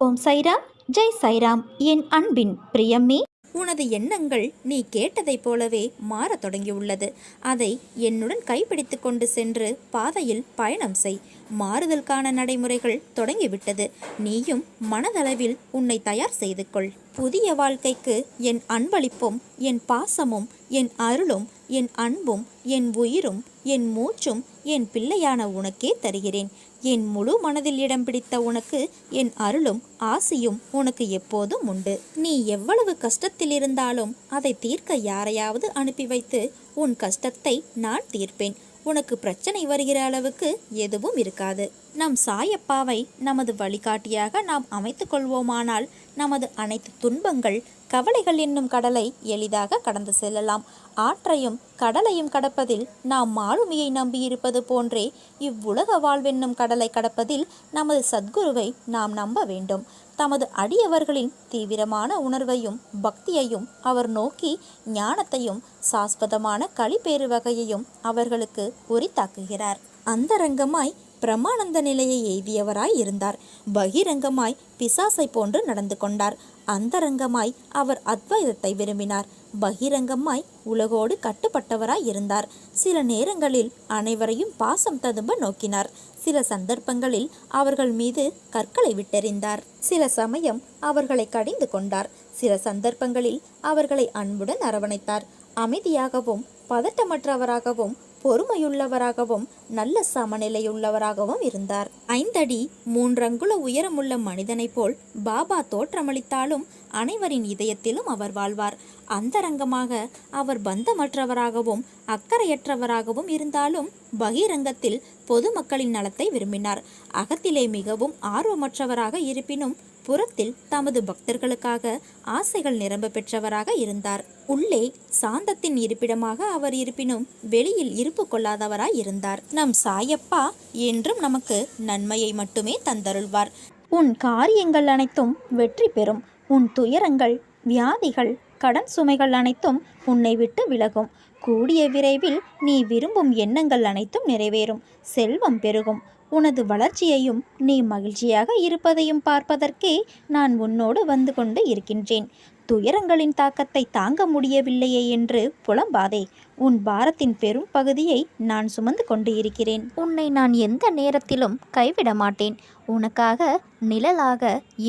ஓம் சைராம், ஜெய் சைராம். என் அன்பின் பிரியமே, உனது எண்ணங்கள் நீ கேட்டதைப் போலவே மாறத் தொடங்கியுள்ளது. அதை என்னுடன் கைப்பிடித்து கொண்டு சென்று பாதையில் பயணம் செய். மாறுதலுக்கான நடைமுறைகள் தொடங்கிவிட்டது. நீயும் மனதளவில் உன்னை தயார் செய்து கொள். புதிய வாழ்க்கைக்கு என் அன்பளிப்பும் என் பாசமும் என் அருளும் என் அன்பும் என் உயிரும் என் மூச்சும் என் பிள்ளையான உனக்கே தருகிறேன். என் முழு மனதில் இடம் பிடித்த உனக்கு என் அருளும் ஆசியும் உனக்கு எப்போதும் உண்டு. நீ எவ்வளவு கஷ்டத்தில் இருந்தாலும் அதை தீர்க்க யாரையாவது அனுப்பி வைத்து உன் கஷ்டத்தை நான் தீர்ப்பேன். உனக்கு பிரச்சனை வருகிற அளவுக்கு எதுவும் இருக்காது. நம் சாயப்பாவை நமது வழிகாட்டியாக நாம் அமைத்து கொள்வோமானால் நமது அனைத்து துன்பங்கள், கவலைகள் என்னும் கடலை எளிதாக கடந்து செல்லலாம். ஆற்றையும் கடலையும் கடப்பதில் நாம் மாலுமியை நம்பியிருப்பது போன்றே இவ்வுலக வாழ்வென்னும் கடலை கடப்பதில் நமது சத்குருவை நாம் நம்ப வேண்டும். தமது அடியவர்களின் தீவிரமான உணர்வையும் பக்தியையும் அவர் நோக்கி ஞானத்தையும் சாஸ்வதமான களிப்பேறு வகையையும் அவர்களுக்கு உரித்தாக்குகிறார். அந்தரங்கமாய் பிரமானந்த நிலையை எய்தியவராய் இருந்தார். பகிரங்கமாய் பிசாசை போன்று நடந்து கொண்டார். அந்தரங்கமாய் அவர் அத்வைதத்தை விரும்பினார். பகிரங்கமாய் உலகோடு கட்டுப்பட்டவராய் இருந்தார். சில நேரங்களில் அனைவரையும் பாசம் ததும்ப நோக்கினார். சில சந்தர்ப்பங்களில் அவர்கள் மீது கற்களை விட்டெறிந்தார். சில சமயம் அவர்களை கடிந்து கொண்டார். சில சந்தர்ப்பங்களில் அவர்களை அன்புடன் அரவணைத்தார். அமைதியாகவும் பதட்டமற்றவராகவும் பொறுமையுள்ளவராகவும் நல்ல சமநிலையுள்ளவராகவும் இருந்தார். 5 அடி 3 அங்குல உயரமுள்ள மனிதனைப் போல் பாபா தோற்றமளித்தாலும் அனைவரின் இதயத்திலும் அவர் வாழ்வார். அந்தரங்கமாக அவர் பந்தமற்றவராகவும் அக்கறையற்றவராகவும் இருந்தாலும் பகிரங்கத்தில் பொதுமக்களின் நலத்தை விரும்பினார். அகத்திலே மிகவும் ஆர்வமற்றவராக இருப்பினும் புறத்தில் தமது பக்தர்களுக்காக ஆசைகள் நிரம்ப பெற்றவராக இருந்தார். உள்ளே சாந்தத்தின் இருப்பிடமாக அவர் இருப்பினும் வெளியில் இருப்பு கொள்ளாதவராய் இருந்தார். நம் சாயப்பா என்றும் நமக்கு நன்மையை மட்டுமே தந்தருள்வார். உன் காரியங்கள் அனைத்தும் வெற்றி பெறும். உன் துயரங்கள், வியாதிகள், கடன் சுமைகள் அனைத்தும் உன்னை விட்டு விலகும். கூடிய விரைவில் நீ விரும்பும் எண்ணங்கள் அனைத்தும் நிறைவேறும். செல்வம் பெருகும். உனது வளர்ச்சியையும் நீ மகிழ்ச்சியாக இருப்பதையும் பார்ப்பதற்கே நான் உன்னோடு வந்து கொண்டு இருக்கின்றேன். துயரங்களின் தாக்கத்தை தாங்க முடியவில்லையே என்று புலம்பாதே. உன் பாரத்தின் பெரும் பகுதியை நான் சுமந்து கொண்டு இருக்கிறேன். உன்னை நான் எந்த நேரத்திலும் கைவிட மாட்டேன். உனக்காக நிழலாக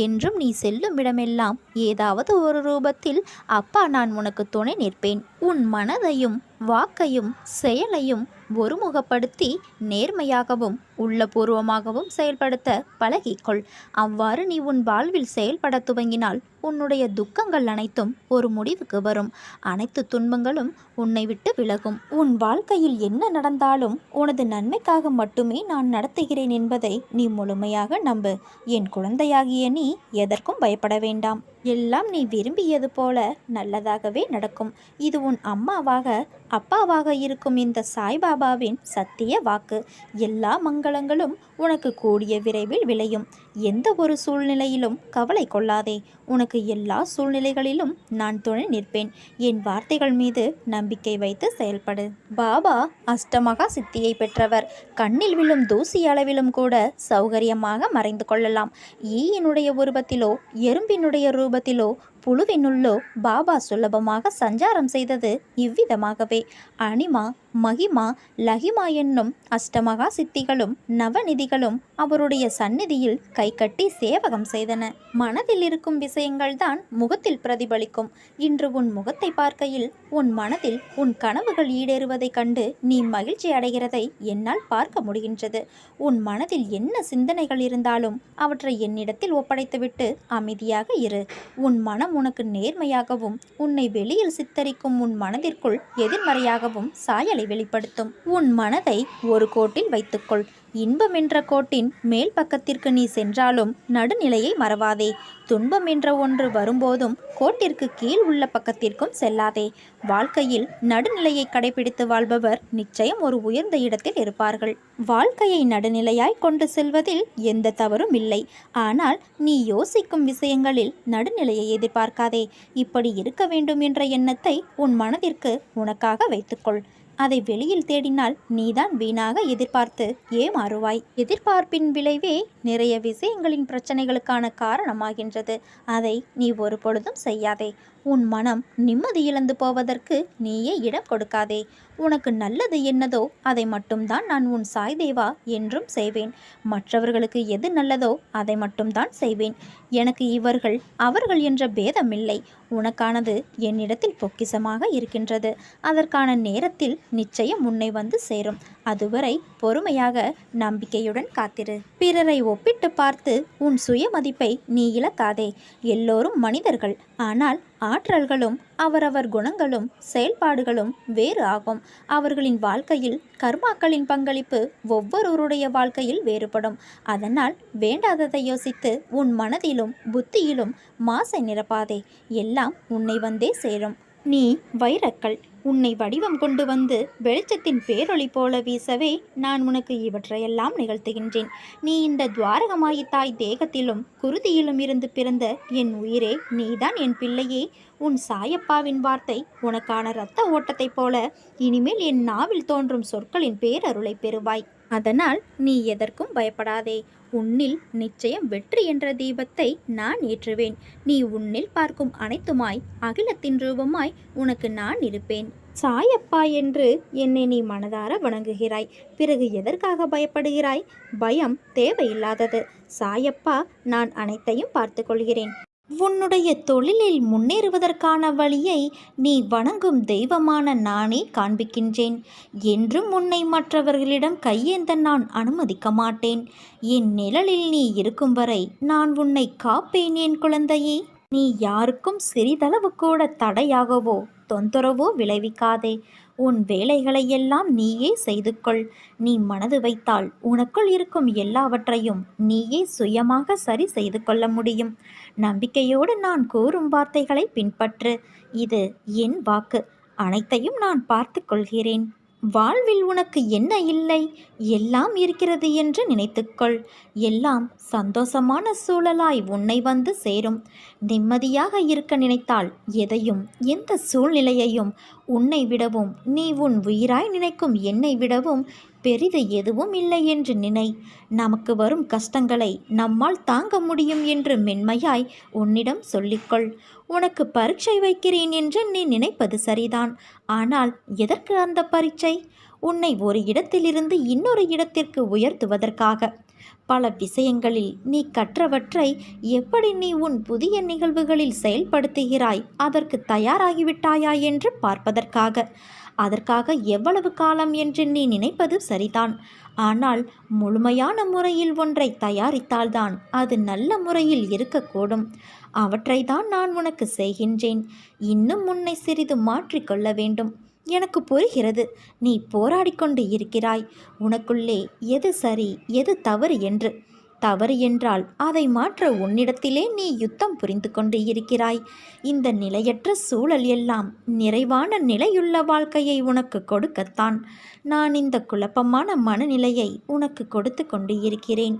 என்றும் நீ செல்லும் இடமெல்லாம் ஏதாவது ஒரு ரூபத்தில் அப்பா நான் உனக்கு துணை நிற்பேன். உன் மனதையும் வாக்கையும் செயலையும் ஒருமுகப்படுத்தி நேர்மையாகவும் உள்ளபூர்வமாகவும் செயல்படுத்த பழகிக்கொள். அவ்வாறு நீ உன் வாழ்வில் செயல்பட துவங்கினால் உன்னுடைய துக்கங்கள் அனைத்தும் ஒரு முடிவுக்கு வரும். அனைத்து துன்பங்களும் உன்னை விட்டு விலகும். உன் வாழ்க்கையில் என்ன நடந்தாலும் உனது நன்மைக்காக மட்டுமே நான் நடத்துகிறேன் என்பதை நீ முழுமையாக நம்பு. என் குழந்தையாகிய நீ எதற்கும் பயப்பட வேண்டாம். எல்லாம் நீ விரும்பியது போல நல்லதாகவே நடக்கும். இது உன் அம்மாவாக அப்பாவாக இருக்கும் இந்த சாய்பாபாவின் சத்திய வாக்கு. எல்லா மங்களங்களும் உனக்கு கூடிய விரைவில் விளையும். எந்த ஒரு சூழ்நிலையிலும் கவலை கொள்ளாதே. உனக்கு எல்லா சூழ்நிலைகளிலும் நான் துணை நிற்பேன். என் வார்த்தைகள் மீது நம்பிக்கை வைத்து செயல்படு. பாபா அஷ்டமகா சித்தியை பெற்றவர். கண்ணில் விழும் தூசி அளவிலும் கூட சௌகரியமாக மறைந்து கொள்ளலாம். ஈயினுடைய உருவத்திலோ எறும்பினுடைய ரூபத்திலோ புழுவினுள்ளோ பாபா சுலபமாக சஞ்சாரம் செய்தது இவ்விதமாகவே. அனிமா, மகிமா, லகிமா என்னும் அஷ்டமகா சித்திகளும் நவநிதிகளும் அவருடைய சந்நிதியில் கைகட்டி சேவகம் செய்தன. மனதில் இருக்கும் விஷயங்கள்தான் முகத்தில் பிரதிபலிக்கும். இன்று உன் முகத்தை பார்க்கையில் உன் மனதில் உன் கனவுகள் ஈடேறுவதைக் கண்டு நீ மகிழ்ச்சி அடைகிறதை என்னால் பார்க்க முடிகின்றது. உன் மனதில் என்ன சிந்தனைகள் இருந்தாலும் அவற்றை என்னிடத்தில் ஒப்படைத்துவிட்டு அமைதியாக இரு. உன் மனம் உனக்கு நேர்மையாகவும் உன்னை வெளியில் சித்தரிக்கும் உன் மனதிற்குள் எதிர்மறையாகவும் சாயலை வெளிப்படுத்தும். உன் மனதை ஒரு கோட்டில் வைத்துக்கொள். இன்பம் என்ற கோட்டின் மேல் பக்கத்திற்கு நீ சென்றாலும் நடுநிலையை மறவாதே. துன்பம் என்ற ஒன்று வரும்போதும் கோட்டிற்கு கீழ் உள்ள பக்கத்திற்கும் செல்லாதே. வாழ்க்கையில் நடுநிலையை கடைபிடித்து வாழ்பவர் நிச்சயம் ஒரு உயர்ந்த இடத்தில் இருப்பார்கள். வாழ்க்கையை நடுநிலையாய் கொண்டு செல்வதில் எந்த தவறும் இல்லை. ஆனால் நீ யோசிக்கும் விஷயங்களில் நடுநிலையை எதிர்பார்க்காதே. இப்படி இருக்க வேண்டும் என்ற எண்ணத்தை உன் மனதிற்கு உனக்காக வைத்துக்கொள். அதை வெளியில் தேடினால் நீதான் வீணாக எதிர்பார்த்து ஏமாறுவாய். எதிர்பார்ப்பின் விளைவே நிறைய விஷயங்களின் பிரச்சனைகளுக்கான காரணமாகின்றது. அதை நீ ஒரு பொழுதும் செய்யாதே. உன் மனம் நிம்மதி இழந்து போவதற்கு நீயே இடம் கொடுக்காதே. உனக்கு நல்லது என்னதோ அதை மட்டும்தான் நான் உன் சாய்தேவா என்றும் செய்வேன். மற்றவர்களுக்கு எது நல்லதோ அதை மட்டும்தான் செய்வேன். எனக்கு இவர்கள் அவர்கள் என்ற பேதமில்லை. உனக்கானது என்னிடத்தில் பொக்கிஷமாக இருக்கின்றது. அதற்கான நேரத்தில் நிச்சயம் உன்னை வந்து சேரும். அதுவரை பொறுமையாக நம்பிக்கையுடன் காத்திரு. பிறரை ஒப்பிட்டு பார்த்து உன் சுயமதிப்பை நீ இழக்காதே. எல்லோரும் மனிதர்கள். ஆனால் ஆற்றல்களும் அவரவர் குணங்களும் செயல்பாடுகளும் வேறு ஆகும். அவர்களின் வாழ்க்கையில் கர்மாக்களின் பங்களிப்பு ஒவ்வொருவருடைய வாழ்க்கையில் வேறுபடும். அதனால் வேண்டாததை யோசித்து உன் மனதிலும் புத்தியிலும் மாசை நிரப்பாதே. எல்லாம் உன்னை வந்தே சேரும். நீ வைரக்கல். உன்னை வடிவம் கொண்டு வந்து வெளிச்சத்தின் பேரொளி போல வீசவே நான் உனக்கு இவற்றையெல்லாம் நிகழ்த்துகின்றேன். நீ இந்த துவாரகமாயி தாய் தேகத்திலும் குருதியிலும் இருந்து பிறந்த என் உயிரே, நீதான் என் பிள்ளையே. உன் சாயப்பாவின் வார்த்தை உனக்கான இரத்த ஓட்டத்தைப் போல இனிமேல் என் நாவில் தோன்றும் சொற்களின் பேரருளை பெறுவாய். அதனால் நீ எதற்கும் பயப்படாதே. உன்னில் நிச்சயம் வெற்றி என்ற தீபத்தை நான் ஏற்றுவேன். நீ உன்னில் பார்க்கும் அனைத்துமாய் அகிலத்தின் ரூபமாய் உனக்கு நான் இருப்பேன். சாயப்பா என்று என்னை நீ மனதார வணங்குகிறாய். பிறகு எதற்காக பயப்படுகிறாய்? பயம் தேவையில்லாதது. சாயப்பா, நான் அனைத்தையும் பார்த்து கொள்கிறேன். உன்னுடைய தொழிலில் முன்னேறுவதற்கான வழியை நீ வணங்கும் தெய்வமான நானே காண்பிக்கின்றேன். என்றும் உன்னை மற்றவர்களிடம் கையேந்த நான் அனுமதிக்க மாட்டேன். என் நிழலில் நீ இருக்கும் வரை நான் உன்னை காப்பேன் என் குழந்தையே. நீ யாருக்கும் சிறிதளவு கூட தடையாகவோ தொந்தரவோ விளைவிக்காதே. உன் வேலைகளையெல்லாம் நீயே செய்து கொள். நீ மனது வைத்தால் உனக்குள் இருக்கும் எல்லாவற்றையும் நீயே சுயமாக சரி செய்து கொள்ள முடியும். நம்பிக்கையோடு நான் கூறும் வார்த்தைகளை பின்பற்று. இது என் வாக்கு. அனைத்தையும் நான் பார்த்து கொள்கிறேன். வாழ்வில் உனக்கு என்ன இல்லை? எல்லாம் இருக்கிறது என்று நினைத்துக்கொள். எல்லாம் சந்தோஷமான சூழலாய் உன்னை வந்து சேரும். நிம்மதியாக இருக்க நினைத்தால் எதையும் எந்த சூழ்நிலையையும் உன்னை விடவும் நீ உன் உயிராய் நினைக்கும் என்னை விடவும் பெரிது எதுவும் இல்லை என்று நினை. நமக்கு வரும் கஷ்டங்களை நம்மால் தாங்க முடியும் என்று மென்மையாய் உன்னிடம் சொல்லிக்கொள். உனக்கு பரீட்சை வைக்கிறேன் என்று நீ நினைப்பது சரிதான். ஆனால் எதற்கு அந்த பரீட்சை? உன்னை ஒரு இடத்திலிருந்து இன்னொரு இடத்திற்கு உயர்த்துவதற்காக. பல விஷயங்களில் நீ கற்றவற்றை எப்படி நீ உன் புதிய நிகழ்வுகளில் செயல்படுத்துகிறாய், அதற்கு தயாராகிவிட்டாயா என்று பார்ப்பதற்காக. அதற்காக எவ்வளவு காலம் என்று நீ நினைப்பது சரிதான். ஆனால் முழுமையான முறையில் ஒன்றை தயாரித்தால்தான் அது நல்ல முறையில் இருக்கக்கூடும். அவற்றைத்தான் நான் உனக்கு செய்கின்றேன். இன்னும் உன்னை சிறிது மாற்றிக்கொள்ள வேண்டும். எனக்கு புரிகிறது. நீ போராடிக்கொண்டு இருக்கிறாய் உனக்குள்ளே எது சரி எது தவறு என்று. தவறு என்றால் அதை மாற்ற உன்னிடத்திலே நீ யுத்தம் புரிந்து கொண்டு இருக்கிறாய். இந்த நிலையற்ற சூழல் எல்லாம் நிறைவான நிலையுள்ள வாழ்க்கையை உனக்கு கொடுக்கத்தான் நான் இந்த குழப்பமான மனநிலையை உனக்கு கொடுத்து கொண்டு இருக்கிறேன்.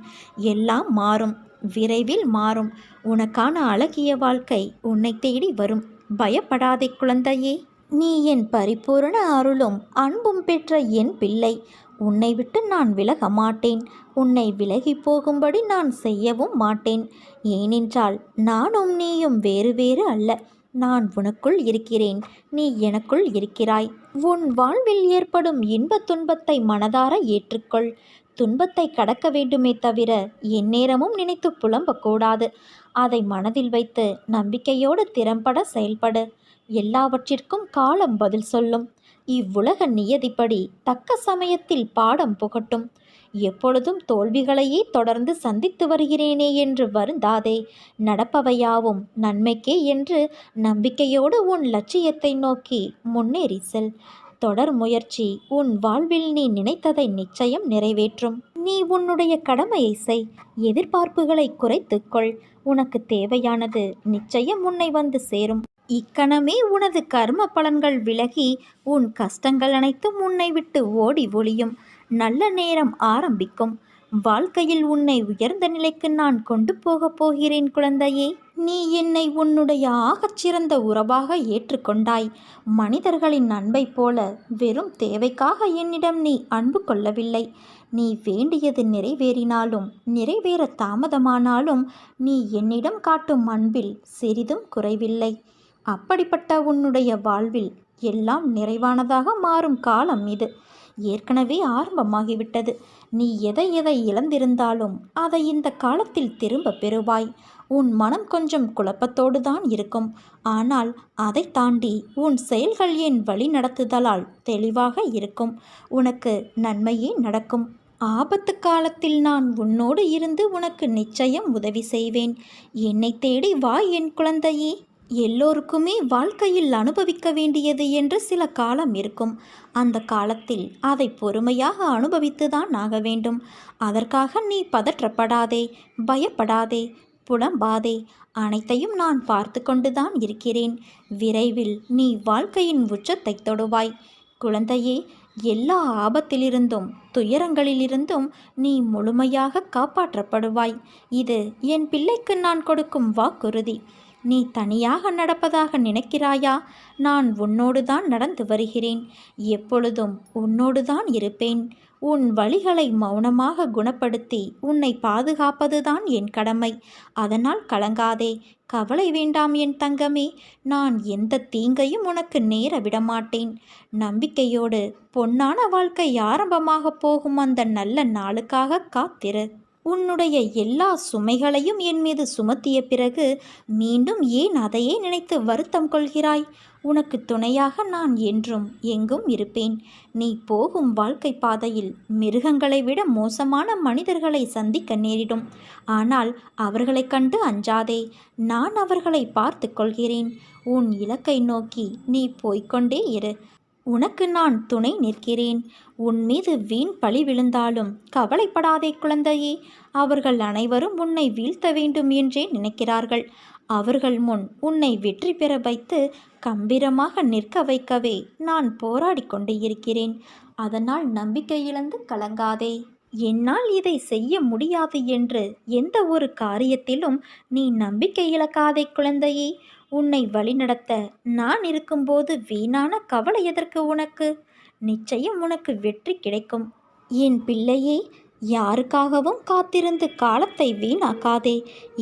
எல்லாம் மாறும், விரைவில் மாறும். உனக்கான அழகிய வாழ்க்கை உன்னை தேடி வரும். பயப்படாதே குழந்தையே. நீ என் பரிபூரண அருளும் அன்பும் பெற்ற என் பிள்ளை. உன்னை விட்டு நான் விலக மாட்டேன். உன்னை விலகி போகும்படி நான் செய்யவும் மாட்டேன். ஏனென்றால் நானும் நீயும் வேறு வேறு அல்ல. நான் உனக்குள் இருக்கிறேன், நீ எனக்குள் இருக்கிறாய். உன் வாழ்வில் ஏற்படும் இன்ப துன்பத்தை மனதார ஏற்றுக்கொள். துன்பத்தை கடக்க வேண்டுமே தவிர எந்நேரமும் நினைத்து புலம்பக்கூடாது. அதை மனதில் வைத்து நம்பிக்கையோடு திறம்பட செயல்படு. எல்லாவற்றிற்கும் காலம் பதில் சொல்லும். இவ்வுலக நியதிப்படி தக்க சமயத்தில் பாடம் புகட்டும். எப்பொழுதும் தோல்விகளையே தொடர்ந்து சந்தித்து வருகிறேனே என்று வருந்தாதே. நடப்பவையாவும் நன்மைக்கே என்று நம்பிக்கையோடு உன் லட்சியத்தை நோக்கி முன்னேறி செல். தொடர் முயற்சி உன் வாழ்வில் நீ நினைத்ததை நிச்சயம் நிறைவேற்றும். நீ உன்னுடைய கடமையை செய். எதிர்பார்ப்புகளை குறைத்துக்கொள். உனக்கு தேவையானது நிச்சயம் உன்னை வந்து சேரும். இக்கணமே உனது கர்ம பலன்கள் விலகி உன் கஷ்டங்கள் அனைத்தும் உன்னை விட்டு ஓடி ஒளியும். நல்ல நேரம் ஆரம்பிக்கும். வாழ்க்கையில் உன்னை உயர்ந்த நிலைக்கு நான் கொண்டு போகப் போகிறேன் குழந்தையே. நீ என்னை உன்னுடைய ஆகச்சிறந்த உறவாக ஏற்றுக்கொண்டாய். மனிதர்களின் அன்பை போல வெறும் தேவைக்காக என்னிடம் நீ அன்பு கொள்ளவில்லை. நீ வேண்டியது நிறைவேறினாலும் நிறைவேற தாமதமானாலும் நீ என்னிடம் காட்டும் அன்பில் சிறிதும் குறைவில்லை. அப்படிப்பட்ட உன்னுடைய வாழ்வில் எல்லாம் நிறைவானதாக மாறும் காலம் இது ஏற்கனவே ஆரம்பமாகிவிட்டது. நீ எதை எதை இழந்திருந்தாலும் அதை இந்த காலத்தில் திரும்ப பெறுவாய். உன் மனம் கொஞ்சம் குழப்பத்தோடு தான் இருக்கும். ஆனால் அதை தாண்டி உன் செயல்கள் என் வழி நடத்துதலால் தெளிவாக இருக்கும். உனக்கு நன்மையே நடக்கும். ஆபத்து காலத்தில் நான் உன்னோடு இருந்து உனக்கு நிச்சயம் உதவி செய்வேன். என்னை தேடி வா என் குழந்தையே. எல்லோருக்குமே வாழ்க்கையில் அனுபவிக்க வேண்டியது என்று சில காலம் இருக்கும். அந்த காலத்தில் அதை பொறுமையாக அனுபவித்துதான் ஆக வேண்டும். அதற்காக நீ பதற்றப்படாதே, பயப்படாதே, புலம்பாதே. அனைத்தையும் நான் பார்த்து கொண்டுதான் இருக்கிறேன். விரைவில் நீ வாழ்க்கையின் உச்சத்தை தொடுவாய். குழந்தையே, எல்லா ஆபத்திலிருந்தும் துயரங்களிலிருந்தும் நீ முழுமையாக காப்பாற்றப்படுவாய். இது என் பிள்ளைக்கு நான் கொடுக்கும் வாக்குறுதி. நீ தனியாக நடப்பதாக நினைக்கிறாயா? நான் உன்னோடுதான் நடந்து வருகிறேன். எப்பொழுதும் உன்னோடுதான் இருப்பேன். உன் வலிகளை மௌனமாக குணப்படுத்தி உன்னை பாதுகாப்பதுதான் என் கடமை. அதனால் கலங்காதே, கவலை வேண்டாம் என் தங்கமே. நான் எந்த தீங்கையும் உனக்கு நேர விடமாட்டேன். நம்பிக்கையோடு பொன்னான வாழ்க்கை ஆரம்பமாக போகும் அந்த நல்ல நாளுக்காக காத்திரு. உன்னுடைய எல்லா சுமைகளையும் என் மீது சுமத்திய பிறகு மீண்டும் ஏன் அதையே நினைத்து வருத்தம் கொள்கிறாய்? உனக்கு துணையாக நான் என்றும் எங்கும் இருப்பேன். நீ போகும் வாழ்க்கை பாதையில் மிருகங்களை விட மோசமான மனிதர்களை சந்திக்க நேரிடும். ஆனால் அவர்களை கண்டு அஞ்சாதே. நான் அவர்களை பார்த்து கொள்கிறேன். உன் இலக்கை நோக்கி நீ போய்கொண்டே இரு. உனக்கு நான் துணை நிற்கிறேன். உன் மீது வீண் பழி விழுந்தாலும் கவலைப்படாதே குழந்தையே. அவர்கள் அனைவரும் உன்னை வீழ்த்த வேண்டும் என்றே நினைக்கிறார்கள். அவர்கள் முன் உன்னை வெற்றி பெற வைத்து கம்பீரமாக நிற்க வைக்கவே நான் போராடி கொண்டு இருக்கிறேன். அதனால் நம்பிக்கை இழந்து கலங்காதே. என்னால் இதை செய்ய முடியாது என்று எந்த ஒரு காரியத்திலும் நீ நம்பிக்கை இழக்காதே குழந்தையே. உன்னை வழிநடத்த நான் இருக்கும்போது வீணான கவலை எதற்கு உனக்கு? நிச்சயம் உனக்கு வெற்றி கிடைக்கும். என் பிள்ளையே, யாருக்காகவும் காத்திருந்து காலத்தை வீணாக்காதே.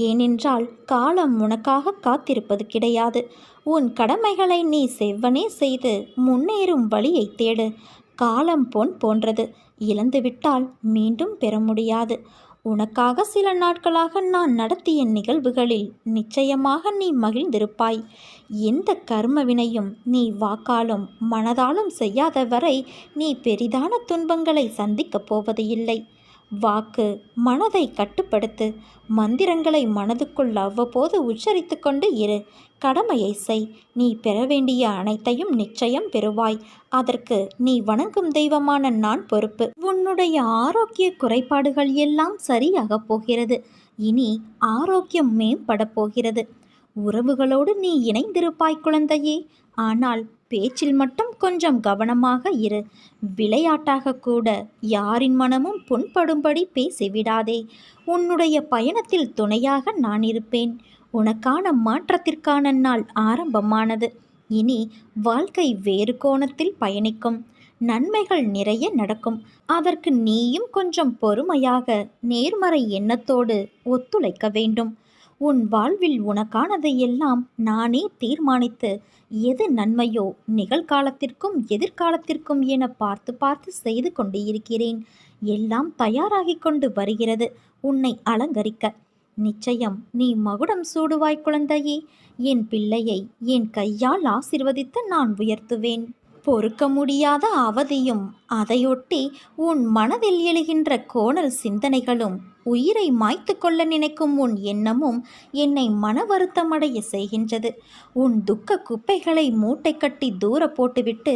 ஏனென்றால் காலம் உனக்காக காத்திருப்பது கிடையாது. உன் கடமைகளை நீ செவ்வனே செய்து முன்னேறும் வழியை தேடு. காலம் பொன் போன்றது. இழந்துவிட்டால் மீண்டும் பெற முடியாது. உனக்காக சில நாட்களாக நான் நடத்திய நிகழ்வுகளில் நிச்சயமாக நீ மகிழ்ந்திருப்பாய். எந்த கர்ம வினையும் நீ வாக்காலும் மனதாலும் செய்யாத வரை நீ பெரிதான துன்பங்களை சந்திக்கப் போவது இல்லை. வாக்கு மனதை கட்டுப்படுத்து. மந்திரங்களை மனதுக்குள் அவ்வப்போது உச்சரித்து கொண்டு இரு. கடமையை செய். நீ பெற வேண்டிய அனைத்தையும் நிச்சயம் பெறுவாய். அதற்கு நீ வணங்கும் தெய்வமான நான் பொறுப்பு. உன்னுடைய ஆரோக்கிய குறைபாடுகள் எல்லாம் சரியாக போகிறது. இனி ஆரோக்கியம் மேம்பட போகிறது. உறவுகளோடு நீ இணைந்திருப்பாய் குழந்தையே. ஆனால் பேச்சில் மட்டும் கொஞ்சம் கவனமாக இரு. விளையாட்டாக கூட யாரின் மனமும் புண்படும்படி பேசிவிடாதே. உன்னுடைய பயணத்தில் துணையாக நான் இருப்பேன். உனக்கான மாற்றத்திற்கான நாள் ஆரம்பமானது. இனி வாழ்க்கை வேறு கோணத்தில் பயணிக்கும். நன்மைகள் நிறைய நடக்கும். அதற்கு நீயும் கொஞ்சம் பொறுமையாக நேர்மறை எண்ணத்தோடு ஒத்துழைக்க வேண்டும். உன் வாழ்வில் உனக்கானதை எல்லாம் நானே தீர்மானித்து எது நன்மையோ நிகழ்காலத்திற்கும் எதிர்காலத்திற்கும் என பார்த்து பார்த்து செய்து கொண்டு இருக்கிறேன். எல்லாம் தயாராகி கொண்டு வருகிறது உன்னை அலங்கரிக்க. நிச்சயம் நீ மகுடம் சூடுவாய் குழந்தையே. என் பிள்ளையை என் கையால் ஆசிர்வதித்து நான் உயர்த்துவேன். பொறுக்க முடியாத அவதியும் அதையொட்டி உன் மனதில் எழுகின்ற கோணல் சிந்தனைகளும் உயிரை மாய்த்து கொள்ள நினைக்கும் உன் எண்ணமும் என்னை மன வருத்தமடைய செய்கின்றது. உன் துக்க குப்பைகளை மூட்டை கட்டி தூர போட்டுவிட்டு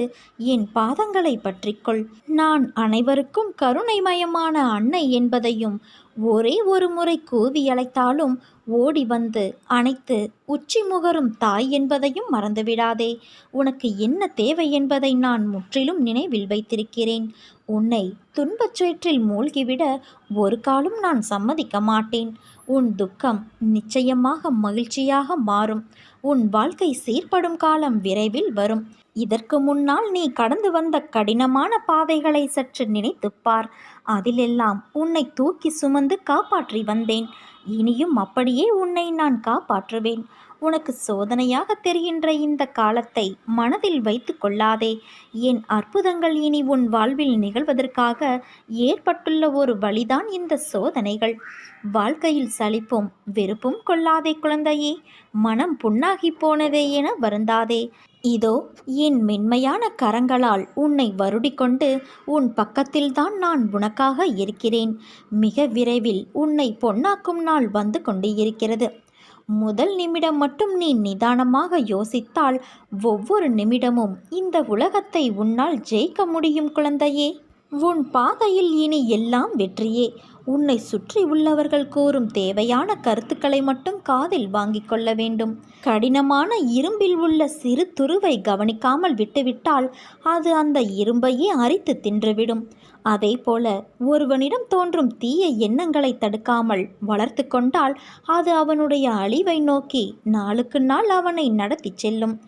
என் பாதங்களை பற்றிக்கொள். நான் அனைவருக்கும் கருணைமயமான அன்னை என்பதையும் ஒரே ஒரு முறை கூவி அழைத்தாலும் ஓடி வந்து அணைத்து உச்சி முகரும் தாய் என்பதையும் மறந்துவிடாதே. உனக்கு என்ன தேவை என்பதை நான் முற்றிலும் நினைவில் வைத்திருக்கிறேன். உன்னை துன்பச் சேற்றில் மூழ்கிவிட ஒரு காலும் நான் சம்மதிக்க மாட்டேன். உன் துக்கம் நிச்சயமாக மகிழ்ச்சியாக மாறும். உன் வாழ்க்கை சீர்படும் காலம் விரைவில் வரும். இதற்கு முன்னால் நீ கடந்து வந்த கடினமான பாதைகளை சற்று நினைத்துப் பார். அதிலெல்லாம் உன்னை தூக்கி சுமந்து காப்பாற்றி வந்தேன். இனியும் அப்படியே உன்னை நான் காப்பாற்றுவேன். உனக்கு சோதனையாக தெரிகின்ற இந்த காலத்தை மனதில் வைத்து கொள்ளாதே. என் அற்புதங்கள் இனி உன் வாழ்வில் நிகழ்வதற்காக ஏற்பட்டுள்ள ஒரு வழிதான் இந்த சோதனைகள். வாழ்க்கையில் சலிப்பும் வெறுப்பும் கொள்ளாதே குழந்தையே. மனம் புண்ணாகி போனதே என வருந்தாதே. இதோ என் மென்மையான கரங்களால் உன்னை வருடிக்கொண்டு உன் பக்கத்தில்தான் நான் உனக்காக இருக்கிறேன். மிக விரைவில் உன்னை பொன்னாக்கும் நாள் வந்து கொண்டு இருக்கிறது. முதல் நிமிடம் மட்டும் நீ நிதானமாக யோசித்தால் ஒவ்வொரு நிமிடமும் இந்த உலகத்தை உன்னால் ஜெயிக்க முடியும் குழந்தையே. உன் பாதையில் இனி எல்லாம் வெற்றியே. உன்னை சுற்றி உள்ளவர்கள் கூறும் தேவையான கருத்துக்களை மட்டும் காதில் வாங்கிக் கொள்ள வேண்டும். கடினமான இரும்பில் உள்ள சிறு துருவை கவனிக்காமல் விட்டுவிட்டால் அது அந்த இரும்பையே அரித்து தின்றுவிடும். அதே போல ஒருவனிடம் தோன்றும் தீய எண்ணங்களை தடுக்காமல் வளர்த்து கொண்டால் அது அவனுடைய அழிவை நோக்கி நாளுக்கு நாள் அவனை நடத்தி செல்லும்.